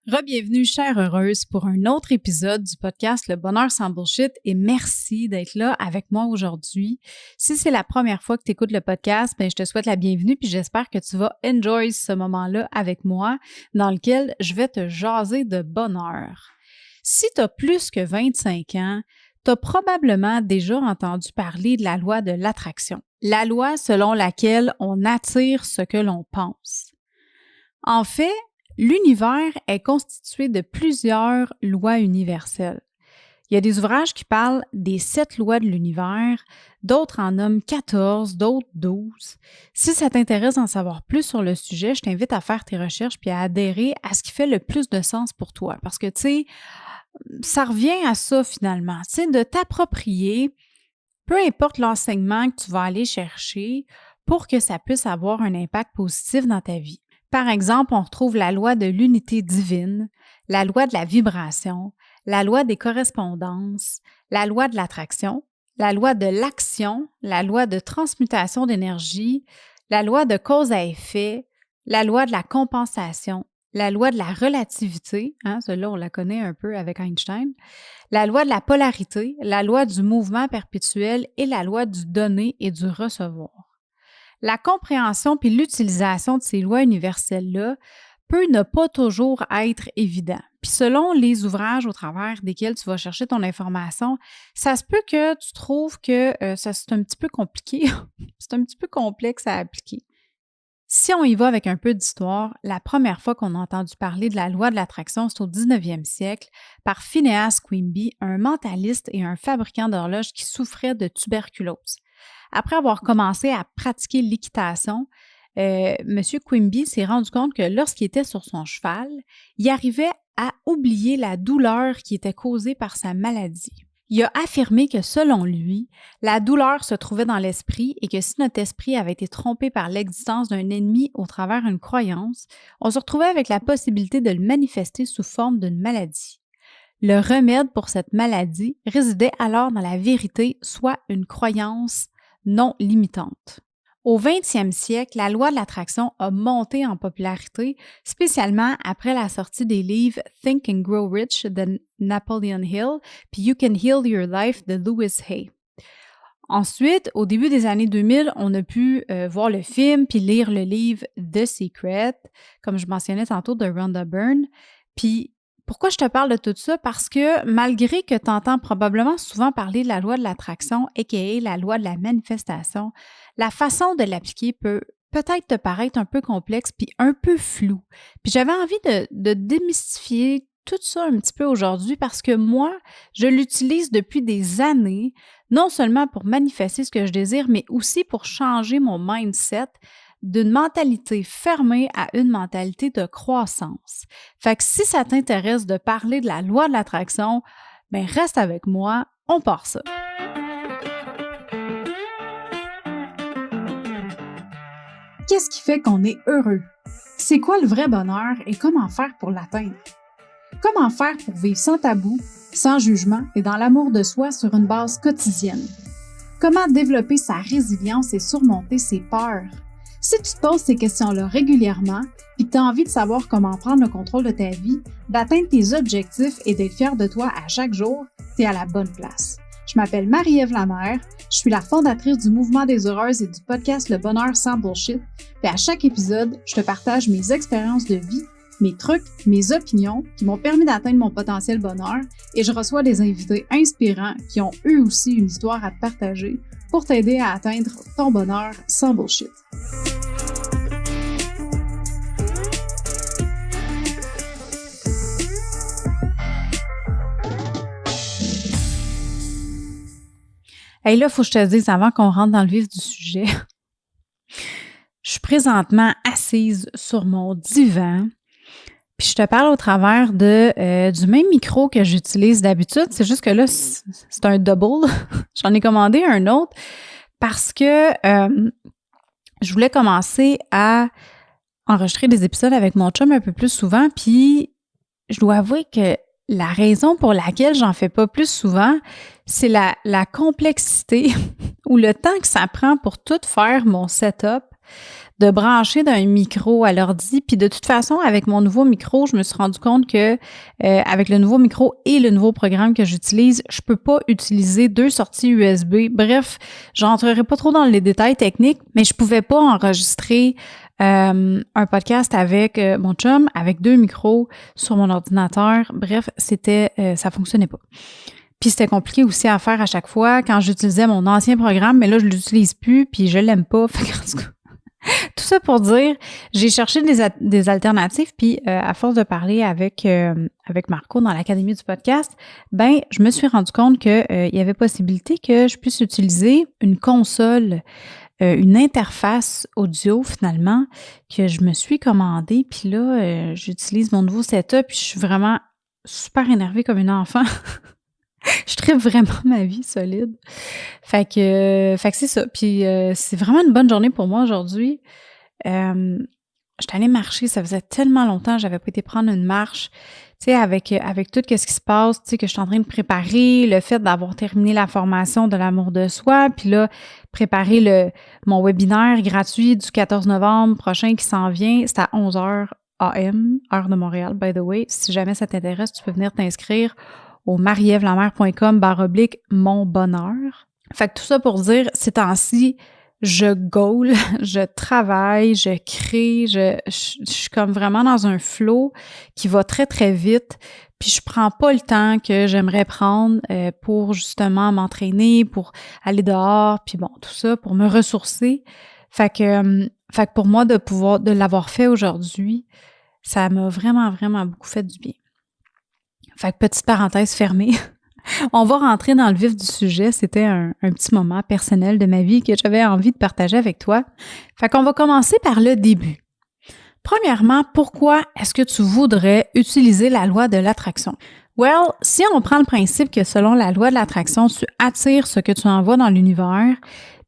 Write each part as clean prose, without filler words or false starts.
Re-bienvenue, chère heureuse, pour un autre épisode du podcast Le Bonheur sans Bullshit et merci d'être là avec moi aujourd'hui. Si c'est la première fois que tu écoutes le podcast, je te souhaite la bienvenue puis j'espère que tu vas enjoy ce moment-là avec moi dans lequel je vais te jaser de bonheur. Si tu as plus que 25 ans, tu as probablement déjà entendu parler de la loi de l'attraction, la loi selon laquelle on attire ce que l'on pense. En fait, l'univers est constitué de plusieurs lois universelles. Il y a des ouvrages qui parlent des 7 lois de l'univers, d'autres en nomment 14, d'autres 12. Si ça t'intéresse d'en savoir plus sur le sujet, je t'invite à faire tes recherches puis à adhérer à ce qui fait le plus de sens pour toi. Parce que, tu sais, ça revient à ça finalement, tu sais, de t'approprier, peu importe l'enseignement que tu vas aller chercher, pour que ça puisse avoir un impact positif dans ta vie. Par exemple, on retrouve la loi de l'unité divine, la loi de la vibration, la loi des correspondances, la loi de l'attraction, la loi de l'action, la loi de transmutation d'énergie, la loi de cause à effet, la loi de la compensation, la loi de la relativité, celle-là on la connaît un peu avec Einstein, la loi de la polarité, la loi du mouvement perpétuel et la loi du donner et du recevoir. La compréhension puis l'utilisation de ces lois universelles-là peut ne pas toujours être évident. Puis selon les ouvrages au travers desquels tu vas chercher ton information, ça se peut que tu trouves que c'est un petit peu compliqué, c'est un petit peu complexe à appliquer. Si on y va avec un peu d'histoire, la première fois qu'on a entendu parler de la loi de l'attraction, c'est au 19e siècle par Phineas Quimby, un mentaliste et un fabricant d'horloges qui souffrait de tuberculose. Après avoir commencé à pratiquer l'équitation, M. Quimby s'est rendu compte que lorsqu'il était sur son cheval, il arrivait à oublier la douleur qui était causée par sa maladie. Il a affirmé que selon lui, la douleur se trouvait dans l'esprit et que si notre esprit avait été trompé par l'existence d'un ennemi au travers d'une croyance, on se retrouvait avec la possibilité de le manifester sous forme d'une maladie. Le remède pour cette maladie résidait alors dans la vérité, soit une croyance non limitante. Au 20e siècle, la loi de l'attraction a monté en popularité, spécialement après la sortie des livres Think and Grow Rich de Napoleon Hill puis You Can Heal Your Life de Louis Hay. Ensuite, au début des années 2000, on a pu voir le film puis lire le livre The Secret, comme je mentionnais tantôt, de Rhonda Byrne. Puis pourquoi je te parle de tout ça? Parce que malgré que tu entends probablement souvent parler de la loi de l'attraction, a.k.a. la loi de la manifestation, la façon de l'appliquer peut peut-être te paraître un peu complexe puis un peu flou. Puis j'avais envie de démystifier tout ça un petit peu aujourd'hui parce que moi, je l'utilise depuis des années, non seulement pour manifester ce que je désire, mais aussi pour changer mon mindset d'une mentalité fermée à une mentalité de croissance. Fait que si ça t'intéresse de parler de la loi de l'attraction, reste avec moi, on part ça. Qu'est-ce qui fait qu'on est heureux? C'est quoi le vrai bonheur et comment faire pour l'atteindre? Comment faire pour vivre sans tabou, sans jugement et dans l'amour de soi sur une base quotidienne? Comment développer sa résilience et surmonter ses peurs? Si tu te poses ces questions-là régulièrement et que tu as envie de savoir comment prendre le contrôle de ta vie, d'atteindre tes objectifs et d'être fier de toi à chaque jour, tu es à la bonne place. Je m'appelle Marie-Ève Lamère, je suis la fondatrice du Mouvement des Heureuses et du podcast Le Bonheur sans Bullshit. Puis à chaque épisode, je te partage mes expériences de vie, mes trucs, mes opinions qui m'ont permis d'atteindre mon potentiel bonheur et je reçois des invités inspirants qui ont eux aussi une histoire à te partager pour t'aider à atteindre ton bonheur sans bullshit. Hey, là, il faut que je te dise avant qu'on rentre dans le vif du sujet. Je suis présentement assise sur mon divan. Puis je te parle au travers du même micro que j'utilise d'habitude. C'est juste que là, c'est un double. J'en ai commandé un autre parce que je voulais commencer à enregistrer des épisodes avec mon chum un peu plus souvent. Puis je dois avouer que la raison pour laquelle j'en fais pas plus souvent, c'est la complexité ou le temps que ça prend pour tout faire mon setup. de brancher d'un micro à l'ordi. Puis de toute façon, avec mon nouveau micro, je me suis rendu compte que avec le nouveau micro et le nouveau programme que j'utilise, je peux pas utiliser 2 sorties USB. Bref, j'entrerai pas trop dans les détails techniques, mais je pouvais pas enregistrer un podcast avec mon chum, avec 2 micros sur mon ordinateur. Bref, ça fonctionnait pas. Puis c'était compliqué aussi à faire à chaque fois quand j'utilisais mon ancien programme, mais là, je l'utilise plus, puis je l'aime pas. Fait qu'en tout cas, tout ça pour dire, j'ai cherché des alternatives, puis à force de parler avec Marco dans l'Académie du podcast, ben je me suis rendu compte que il y avait possibilité que je puisse utiliser une console, une interface audio finalement que je me suis commandée. Puis là, j'utilise mon nouveau setup, puis je suis vraiment super énervée comme une enfant. Je tripe vraiment ma vie solide. Fait que c'est ça. Puis c'est vraiment une bonne journée pour moi aujourd'hui. J'étais allée marcher, ça faisait tellement longtemps que j'avais pas été prendre une marche. Tu sais, avec tout ce qui se passe, tu sais, que je suis en train de préparer, le fait d'avoir terminé la formation de l'amour de soi, puis là, préparer mon webinaire gratuit du 14 novembre prochain qui s'en vient, c'est à 11h AM, heure de Montréal, by the way. Si jamais ça t'intéresse, tu peux venir t'inscrire au marievlamer.com/mon bonheur. Fait que tout ça pour dire, ces temps-ci, je goal, je travaille, je crée, je suis comme vraiment dans un flow qui va très, très vite. Puis je prends pas le temps que j'aimerais prendre pour justement m'entraîner, pour aller dehors, puis bon, tout ça, pour me ressourcer. Fait que pour moi, de l'avoir fait aujourd'hui, ça m'a vraiment, vraiment beaucoup fait du bien. Fait que petite parenthèse fermée. On va rentrer dans le vif du sujet. C'était un petit moment personnel de ma vie que j'avais envie de partager avec toi. Fait qu'on va commencer par le début. Premièrement, pourquoi est-ce que tu voudrais utiliser la loi de l'attraction? Well, si on prend le principe que selon la loi de l'attraction, tu attires ce que tu envoies dans l'univers,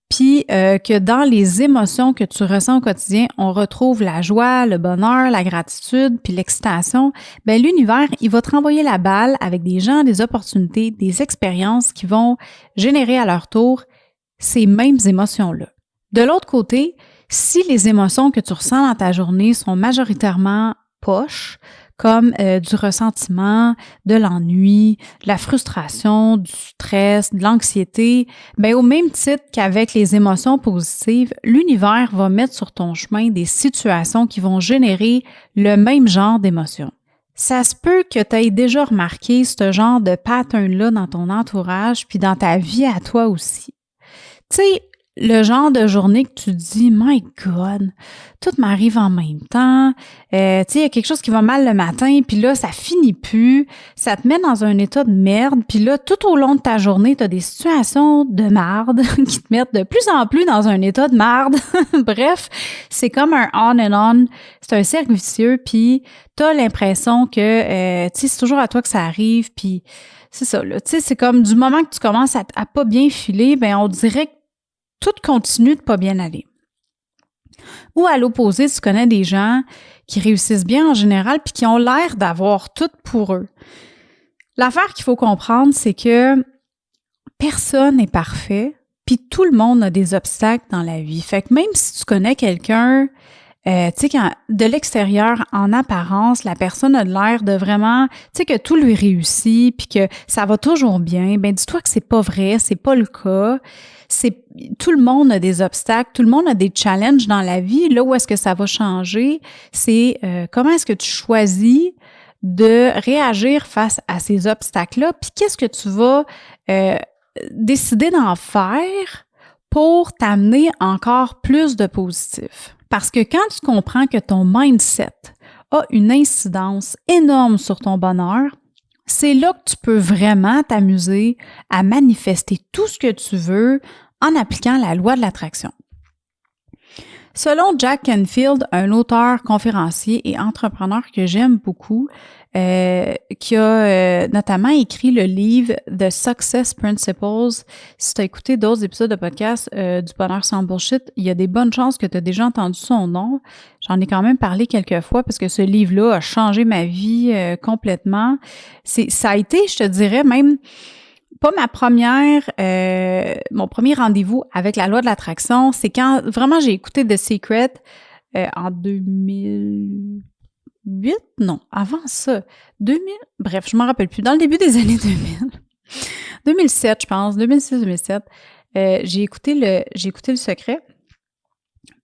puis que dans les émotions que tu ressens au quotidien, on retrouve la joie, le bonheur, la gratitude, puis l'excitation, bien l'univers, il va te renvoyer la balle avec des gens, des opportunités, des expériences qui vont générer à leur tour ces mêmes émotions-là. De l'autre côté, si les émotions que tu ressens dans ta journée sont majoritairement poches, comme du ressentiment, de l'ennui, de la frustration, du stress, de l'anxiété, bien au même titre qu'avec les émotions positives, l'univers va mettre sur ton chemin des situations qui vont générer le même genre d'émotions. Ça se peut que tu aies déjà remarqué ce genre de pattern-là dans ton entourage puis dans ta vie à toi aussi. Tu sais, le genre de journée que tu te dis « My God, tout m'arrive en même temps. » Tu sais, il y a quelque chose qui va mal le matin, puis là, ça finit plus. Ça te met dans un état de merde. Puis là, tout au long de ta journée, tu as des situations de marde qui te mettent de plus en plus dans un état de marde. Bref, c'est comme un on and on. C'est un cercle vicieux, puis tu as l'impression que, tu sais, c'est toujours à toi que ça arrive, puis c'est ça, là. Tu sais, c'est comme du moment que tu commences à pas bien filer, ben on dirait que tout continue de pas bien aller. Ou à l'opposé, tu connais des gens qui réussissent bien en général puis qui ont l'air d'avoir tout pour eux. L'affaire qu'il faut comprendre, c'est que personne n'est parfait puis tout le monde a des obstacles dans la vie. Fait que même si tu connais quelqu'un, tu sais, de l'extérieur, en apparence, la personne a l'air de vraiment, tu sais, que tout lui réussit puis que ça va toujours bien, ben dis-toi que c'est pas vrai, c'est pas le cas. Tout le monde a des obstacles, tout le monde a des challenges dans la vie. Là où est-ce que ça va changer, c'est comment est-ce que tu choisis de réagir face à ces obstacles-là, puis qu'est-ce que tu vas décider d'en faire pour t'amener encore plus de positif. Parce que quand tu comprends que ton mindset a une incidence énorme sur ton bonheur, c'est là que tu peux vraiment t'amuser à manifester tout ce que tu veux en appliquant la loi de l'attraction. Selon Jack Canfield, un auteur, conférencier et entrepreneur que j'aime beaucoup, qui a notamment écrit le livre The Success Principles. Si tu as écouté d'autres épisodes de podcast du Bonheur sans Bullshit, il y a des bonnes chances que tu as déjà entendu son nom. J'en ai quand même parlé quelques fois parce que ce livre-là a changé ma vie complètement. Ça a été, je te dirais, même pas mon premier rendez-vous avec la loi de l'attraction, c'est quand vraiment j'ai écouté The Secret en 2008, non, avant ça, 2000, bref, je m'en rappelle plus, dans le début des années 2000, 2007, je pense, 2006-2007, j'ai écouté Le Secret.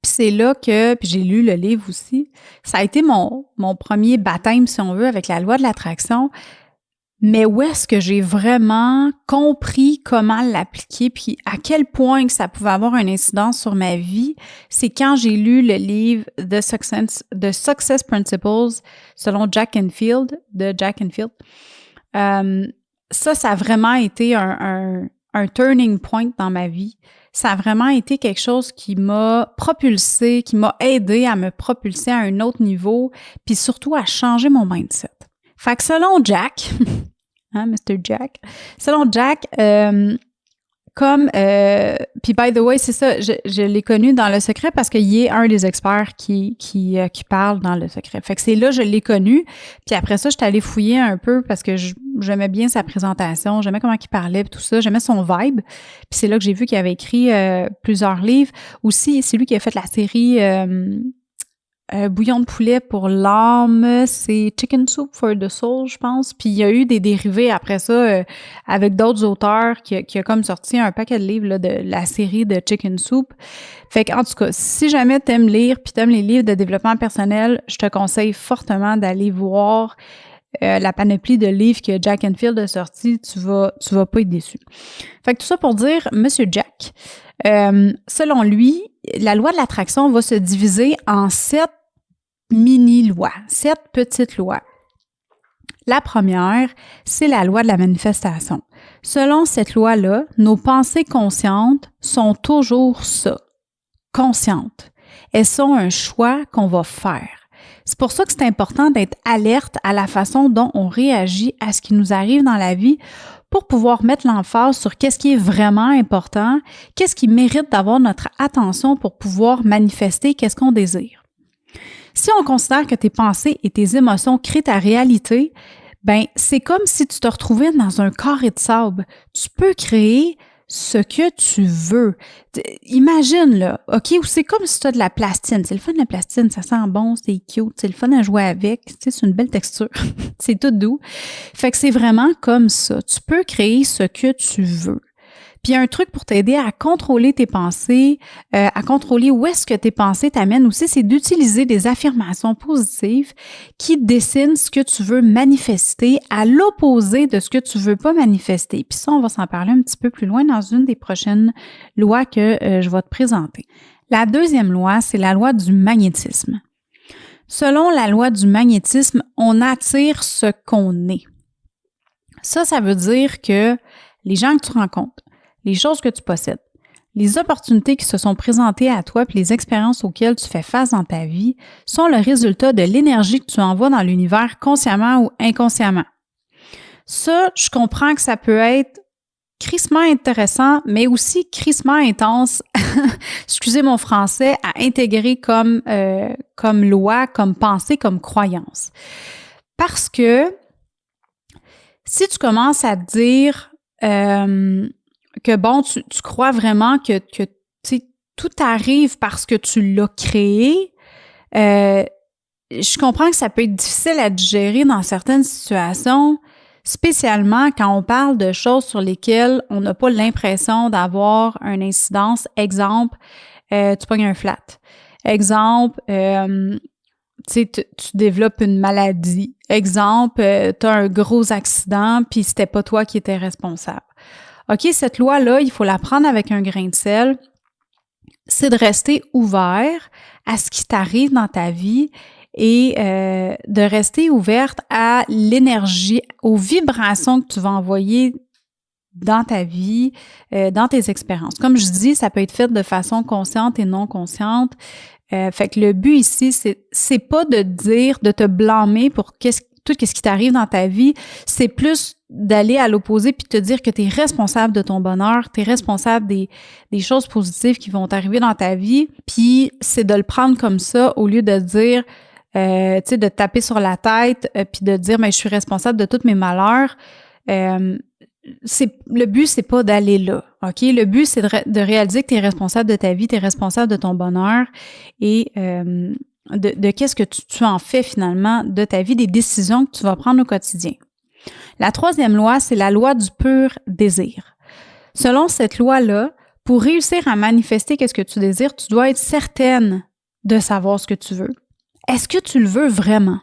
Puis c'est là que, puis j'ai lu le livre aussi, ça a été mon premier baptême, si on veut, avec la loi de l'attraction. Mais où est-ce que j'ai vraiment compris comment l'appliquer, puis à quel point que ça pouvait avoir une incidence sur ma vie, c'est quand j'ai lu le livre The Success Principles selon Jack Canfield, de Jack Canfield. Ça a vraiment été un turning point dans ma vie. Ça a vraiment été quelque chose qui m'a propulsé, qui m'a aidé à me propulser à un autre niveau, puis surtout à changer mon mindset. Fait que selon Jack, Mr. Jack, selon Jack, puis by the way, c'est ça, je l'ai connu dans Le Secret parce qu'il est un des experts qui parle dans Le Secret. Fait que c'est là, je l'ai connu. Puis après ça, j'étais allée fouiller un peu parce que j'aimais bien sa présentation, j'aimais comment il parlait, tout ça, j'aimais son vibe. Puis c'est là que j'ai vu qu'il avait écrit plusieurs livres. Aussi, c'est lui qui a fait la série Bouillon de poulet pour l'âme, c'est Chicken Soup for the Soul, je pense. Puis il y a eu des dérivés après ça avec d'autres auteurs qui a comme sorti un paquet de livres là, de la série de Chicken Soup. Fait qu'en tout cas, si jamais t'aimes lire puis t'aimes les livres de développement personnel, je te conseille fortement d'aller voir la panoplie de livres que Jack Canfield a sorti. Tu vas pas être déçu. Fait que tout ça pour dire, Monsieur Jack, selon lui, la loi de l'attraction va se diviser en 7 mini-lois, 7 petites lois. La première, c'est la loi de la manifestation. Selon cette loi-là, nos pensées conscientes sont toujours ça, conscientes. Elles sont un choix qu'on va faire. C'est pour ça que c'est important d'être alerte à la façon dont on réagit à ce qui nous arrive dans la vie pour pouvoir mettre l'emphase sur qu'est-ce qui est vraiment important, qu'est-ce qui mérite d'avoir notre attention pour pouvoir manifester qu'est-ce qu'on désire. Si on considère que tes pensées et tes émotions créent ta réalité, ben c'est comme si tu te retrouvais dans un carré de sable. Tu peux créer ce que tu veux. Imagine, là, OK, ou c'est comme si tu as de la plastine. C'est le fun de la plastine, ça sent bon, c'est cute, c'est le fun à jouer avec, tu sais, c'est une belle texture, c'est tout doux. Fait que c'est vraiment comme ça. Tu peux créer ce que tu veux. Puis un truc pour t'aider à contrôler tes pensées, à contrôler où est-ce que tes pensées t'amènent aussi, c'est d'utiliser des affirmations positives qui dessinent ce que tu veux manifester à l'opposé de ce que tu veux pas manifester. Puis ça, on va s'en parler un petit peu plus loin dans une des prochaines lois que je vais te présenter. La deuxième loi, c'est la loi du magnétisme. Selon la loi du magnétisme, on attire ce qu'on est. Ça veut dire que les gens que tu rencontres, les choses que tu possèdes, les opportunités qui se sont présentées à toi puis les expériences auxquelles tu fais face dans ta vie sont le résultat de l'énergie que tu envoies dans l'univers consciemment ou inconsciemment. Ça, je comprends que ça peut être crissement intéressant, mais aussi crissement intense, excusez mon français, à intégrer comme loi, comme pensée, comme croyance. Parce que si tu commences à te dire que bon, tu crois vraiment que tout arrive parce que tu l'as créé, je comprends que ça peut être difficile à digérer dans certaines situations, spécialement quand on parle de choses sur lesquelles on n'a pas l'impression d'avoir une incidence. Exemple, tu pognes un flat. Exemple, tu développes une maladie. Exemple, tu as un gros accident puis c'était pas toi qui étais responsable. OK, cette loi-là, il faut la prendre avec un grain de sel. C'est de rester ouvert à ce qui t'arrive dans ta vie et de rester ouverte à l'énergie, aux vibrations que tu vas envoyer dans ta vie, dans tes expériences. Comme je dis, ça peut être fait de façon consciente et non consciente. Fait que le but ici, c'est pas de dire, de te blâmer pour tout ce qui t'arrive dans ta vie, c'est plus d'aller à l'opposé puis de te dire que tu es responsable de ton bonheur, tu es responsable des choses positives qui vont t'arriver dans ta vie, puis c'est de le prendre comme ça au lieu de dire, tu sais, de te taper sur la tête puis de dire, mais je suis responsable de tous mes malheurs. le but, c'est pas d'aller là, OK? Le but, c'est de réaliser que tu es responsable de ta vie, tu es responsable de ton bonheur et de qu'est-ce que tu en fais finalement de ta vie, des décisions que tu vas prendre au quotidien. La troisième loi, c'est la loi du pur désir. Selon cette loi-là, pour réussir à manifester qu'est-ce que tu désires, tu dois être certaine de savoir ce que tu veux. Est-ce que tu le veux vraiment?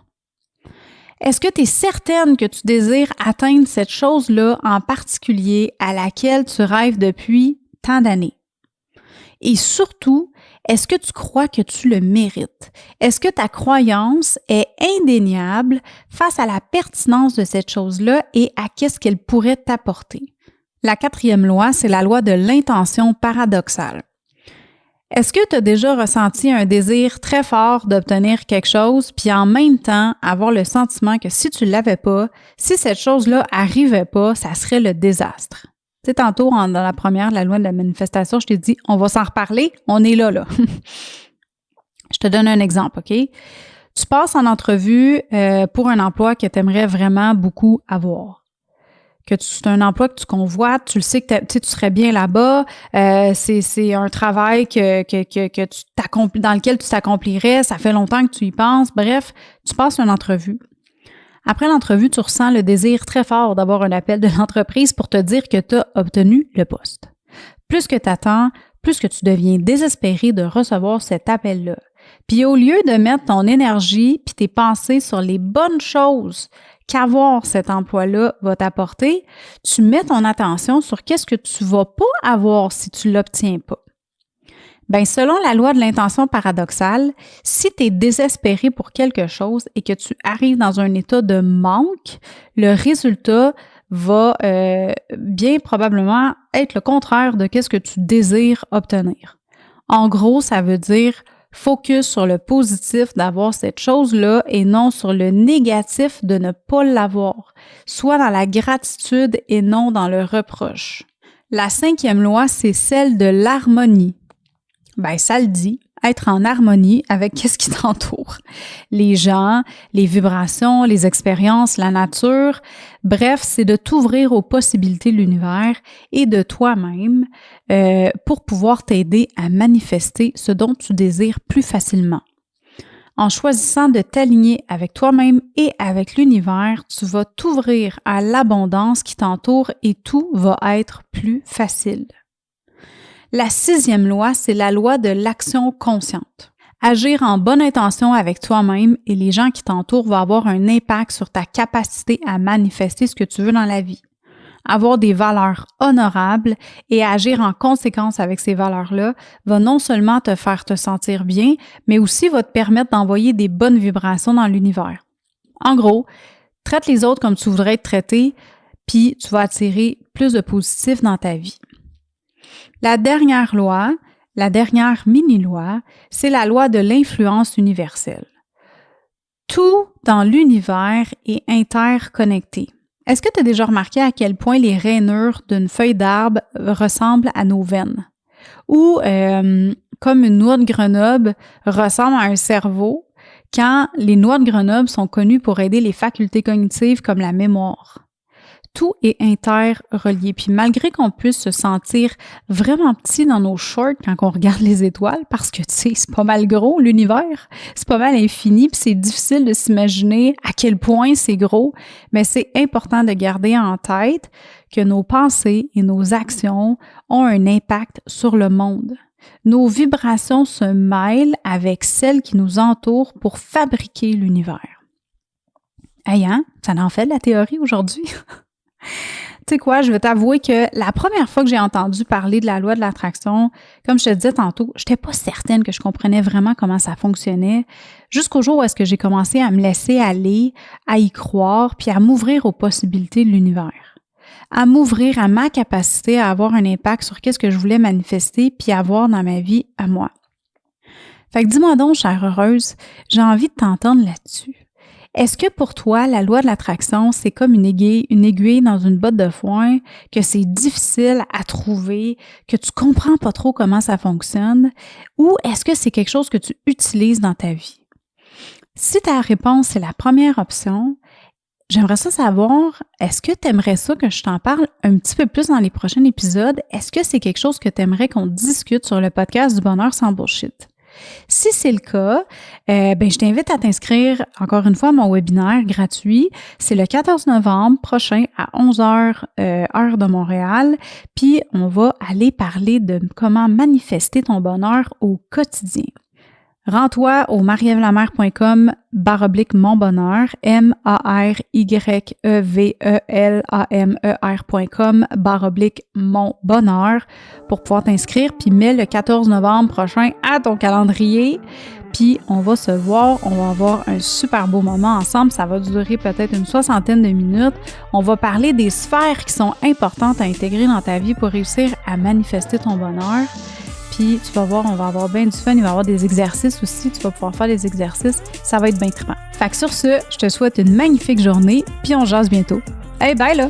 Est-ce que tu es certaine que tu désires atteindre cette chose-là en particulier à laquelle tu rêves depuis tant d'années? Et surtout, est-ce que tu crois que tu le mérites? Est-ce que ta croyance est indéniable face à la pertinence de cette chose-là et à qu'est-ce qu'elle pourrait t'apporter? La quatrième loi, c'est la loi de l'intention paradoxale. Est-ce que tu as déjà ressenti un désir très fort d'obtenir quelque chose, puis en même temps avoir le sentiment que si tu ne l'avais pas, si cette chose-là arrivait pas, ça serait le désastre? Tu sais, tantôt, dans la première, la loi de la manifestation, je t'ai dit, on va s'en reparler, on est là. Je te donne un exemple, OK? Tu passes en entrevue pour un emploi que tu aimerais vraiment beaucoup avoir. C'est un emploi que tu convoites, tu le sais que tu serais bien là-bas, c'est un travail que tu dans lequel tu t'accomplirais, ça fait longtemps que tu y penses, bref, tu passes une entrevue. Après l'entrevue, tu ressens le désir très fort d'avoir un appel de l'entreprise pour te dire que tu as obtenu le poste. Plus que tu attends, plus que tu deviens désespéré de recevoir cet appel-là. Puis au lieu de mettre ton énergie puis tes pensées sur les bonnes choses qu'avoir cet emploi-là va t'apporter, tu mets ton attention sur qu'est-ce que tu vas pas avoir si tu l'obtiens pas. Bien, selon la loi de l'intention paradoxale, si tu es désespéré pour quelque chose et que tu arrives dans un état de manque, le résultat va bien probablement être le contraire de qu'est-ce que tu désires obtenir. En gros, ça veut dire focus sur le positif d'avoir cette chose-là et non sur le négatif de ne pas l'avoir. Sois dans la gratitude et non dans le reproche. La cinquième loi, c'est celle de l'harmonie. Ben, ça le dit, être en harmonie avec qu'est-ce qui t'entoure. Les gens, les vibrations, les expériences, la nature. Bref, c'est de t'ouvrir aux possibilités de l'univers et de toi-même pour pouvoir t'aider à manifester ce dont tu désires plus facilement. En choisissant de t'aligner avec toi-même et avec l'univers, tu vas t'ouvrir à l'abondance qui t'entoure et tout va être plus facile. La sixième loi, c'est la loi de l'action consciente. Agir en bonne intention avec toi-même et les gens qui t'entourent va avoir un impact sur ta capacité à manifester ce que tu veux dans la vie. Avoir des valeurs honorables et agir en conséquence avec ces valeurs-là va non seulement te faire te sentir bien, mais aussi va te permettre d'envoyer des bonnes vibrations dans l'univers. En gros, traite les autres comme tu voudrais être traité, puis tu vas attirer plus de positif dans ta vie. La dernière loi, la dernière mini-loi, c'est la loi de l'influence universelle. Tout dans l'univers est interconnecté. Est-ce que tu as déjà remarqué à quel point les rainures d'une feuille d'arbre ressemblent à nos veines? Ou comme une noix de Grenoble ressemble à un cerveau, quand les noix de Grenoble sont connues pour aider les facultés cognitives comme la mémoire. Tout est interrelié. Puis malgré qu'on puisse se sentir vraiment petit dans nos shorts quand on regarde les étoiles, parce que tu sais, c'est pas mal gros l'univers, c'est pas mal infini, puis c'est difficile de s'imaginer à quel point c'est gros, mais c'est important de garder en tête que nos pensées et nos actions ont un impact sur le monde. Nos vibrations se mêlent avec celles qui nous entourent pour fabriquer l'univers. Hey, hein? Ça en fait de la théorie aujourd'hui? Tu sais quoi, je vais t'avouer que la première fois que j'ai entendu parler de la loi de l'attraction, comme je te disais tantôt, je n'étais pas certaine que je comprenais vraiment comment ça fonctionnait, jusqu'au jour où est-ce que j'ai commencé à me laisser aller, à y croire, puis à m'ouvrir aux possibilités de l'univers, à m'ouvrir à ma capacité à avoir un impact sur qu'est-ce que je voulais manifester puis avoir dans ma vie à moi. Fait que dis-moi donc, chère heureuse, j'ai envie de t'entendre là-dessus. Est-ce que pour toi, la loi de l'attraction, c'est comme une aiguille dans une botte de foin, que c'est difficile à trouver, que tu comprends pas trop comment ça fonctionne, ou est-ce que c'est quelque chose que tu utilises dans ta vie? Si ta réponse est la première option, j'aimerais ça savoir, est-ce que tu aimerais ça que je t'en parle un petit peu plus dans les prochains épisodes? Est-ce que c'est quelque chose que tu aimerais qu'on discute sur le podcast du bonheur sans bullshit? Si c'est le cas, je t'invite à t'inscrire encore une fois à mon webinaire gratuit. C'est le 14 novembre prochain à 11h heure de Montréal. Puis on va aller parler de comment manifester ton bonheur au quotidien. Rends-toi au marievlamer.com/monbonheur, MARYEVELAMER.com/monbonheur pour pouvoir t'inscrire, puis mets le 14 novembre prochain à ton calendrier, puis on va se voir, on va avoir un super beau moment ensemble, ça va durer peut-être une 60aine de minutes. On va parler des sphères qui sont importantes à intégrer dans ta vie pour réussir à manifester ton bonheur. Puis tu vas voir, on va avoir bien du fun, il va y avoir des exercices aussi, tu vas pouvoir faire des exercices, ça va être bien trippant. Fait que sur ce, je te souhaite une magnifique journée, puis on jase bientôt. Hey, bye là!